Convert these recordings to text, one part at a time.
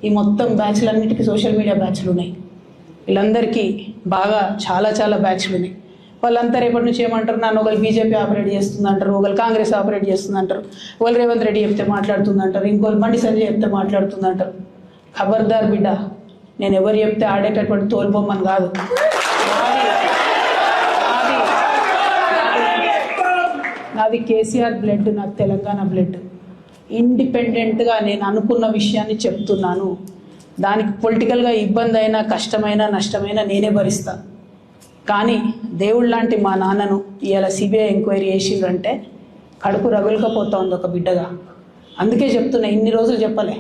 ఈ మొత్తం బ్యాచ్లన్నిటికీ social media బ్యాచ్లు ఉన్నాయి. వీళ్ళందరికీ బాగా చాలా చాలా బ్యాచ్లు ఉన్నాయి. వాళ్ళంతా రేపటి నుంచి ఏమంటారు, నన్ను ఒకళ్ళు బీజేపీ ఆపరేట్ చేస్తుందంటారు, ఒకళ్ళు కాంగ్రెస్ ఆపరేట్ చేస్తుందంటారు, ఒకళ్ళు రేవంత్ రెడ్డి చెప్తే మాట్లాడుతుందంటారు, ఇంకోళ్ళు బండి సంజయ్ చెప్తే మాట్లాడుతుందంటారు. ఖబర్దార్ బిడ్డ, నేను ఎవరు చెప్తే ఆడేటటువంటి తోలుబొమ్మని కాదు. నాది కేసీఆర్ బ్లడ్, నాకు తెలంగాణ బ్లడ్. ఇండిపెండెంట్గా నేను అనుకున్న విషయాన్ని చెప్తున్నాను. దానికి పొలిటికల్గా ఇబ్బంది అయినా, కష్టమైనా, నష్టమైనా నేనే భరిస్తాను. కానీ దేవుడు లాంటి మా నాన్నను ఇవాళ సిబిఐ ఎంక్వైరీ చేసిండ్రంటే కడుపు రగులుకపోతా ఉంది ఒక బిడ్డగా. అందుకే చెప్తున్నా, ఇన్ని రోజులు చెప్పలే.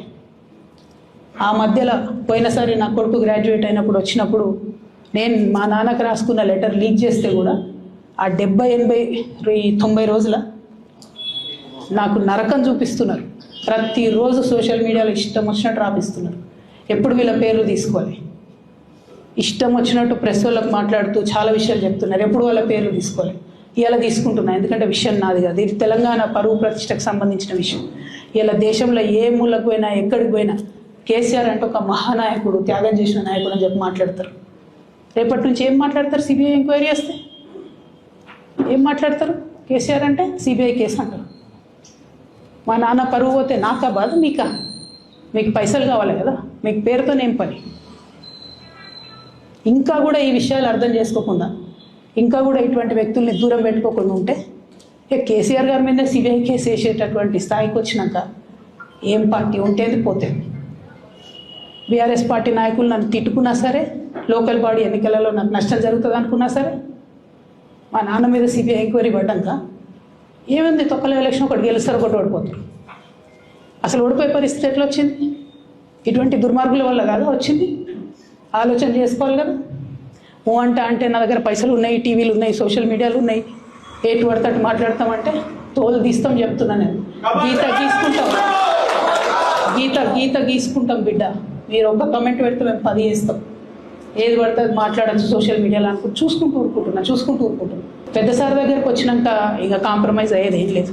ఆ మధ్యలో పోయినసారి నా కొడుకు గ్రాడ్యుయేట్ అయినప్పుడు వచ్చినప్పుడు నేను మా నాన్నకు రాసుకున్న లెటర్ లీక్ చేస్తే కూడా ఆ 70, 80, 90 రోజుల నాకు నరకం చూపిస్తున్నారు. ప్రతిరోజు సోషల్ మీడియాలో ఇష్టం వచ్చినట్టు రాపిస్తున్నారు. ఎప్పుడు వీళ్ళ పేర్లు తీసుకోవాలి, ఇష్టం వచ్చినట్టు ప్రెస్ వాళ్ళకు మాట్లాడుతూ చాలా విషయాలు చెప్తున్నారు. ఎప్పుడు వాళ్ళ పేర్లు తీసుకోవాలి. ఇలా తీసుకుంటున్నా, ఎందుకంటే విషయం నాది కాదు. ఇది తెలంగాణ పరువు ప్రతిష్టకు సంబంధించిన విషయం. ఇలా దేశంలో ఏ మూలకు పోయినా, ఎక్కడికి పోయినా కేసీఆర్ అంటే ఒక మహానాయకుడు, త్యాగం చేసిన నాయకుడు అని చెప్పి మాట్లాడతారు. రేపటి నుంచి ఏం మాట్లాడతారు? సిబిఐ ఎంక్వైరీ చేస్తే ఏం మాట్లాడతారు? కేసీఆర్ అంటే సిబిఐ కేసు అంటారు. మా నాన్న పరువు పోతే నాకా బాధ, మీకా? మీకు పైసలు కావాలి కదా, మీకు పేరుతోనేం పని? ఇంకా కూడా ఈ విషయాలు అర్థం చేసుకోకుండా, ఇంకా కూడా ఇటువంటి వ్యక్తుల్ని దూరం పెట్టుకోకుండా ఉంటే కేసీఆర్ గారి మీద సిబిఐ కేసు వేసేటటువంటి స్థాయికి వచ్చినాక ఏం పార్టీ ఉంటేది పోతుంది. బీఆర్ఎస్ పార్టీ నాయకులు నన్ను తిట్టుకున్నా సరే, లోకల్ బాడీ ఎన్నికలలో నాకు నష్టం జరుగుతుంది అనుకున్నా సరే, మా నాన్న మీద సిబిఐ ఎంక్వైరీ పడ్డాక ఏమైంది? తొక్కల ఎలక్షన్ ఒకటి గెలుస్తారు, ఒకటి ఓడిపోతారు. అసలు ఓడిపోయే పరిస్థితి ఎట్లా వచ్చింది? ఇటువంటి దుర్మార్గుల వల్ల కాదు వచ్చింది. ఆలోచన చేసుకోవాలి కదా. అంటే నా దగ్గర పైసలు ఉన్నాయి, టీవీలు ఉన్నాయి, సోషల్ మీడియాలు ఉన్నాయి, ఏటు పడతాడు మాట్లాడతామంటే తోలు తీస్తాం చెప్తున్నా నేను. గీత గీసుకుంటాం బిడ్డ. మీరు ఒక కమెంట్ పెడితే మేము 10 చేస్తాం. ఏది పడితే అది మాట్లాడచ్చు సోషల్ మీడియాలో అనుకుంటూ చూసుకుంటూ ఊరుకుంటున్నా. పెద్ద సార్ దగ్గరకు వచ్చినాక ఇక కాంప్రమైజ్ అయ్యేది ఏం లేదు.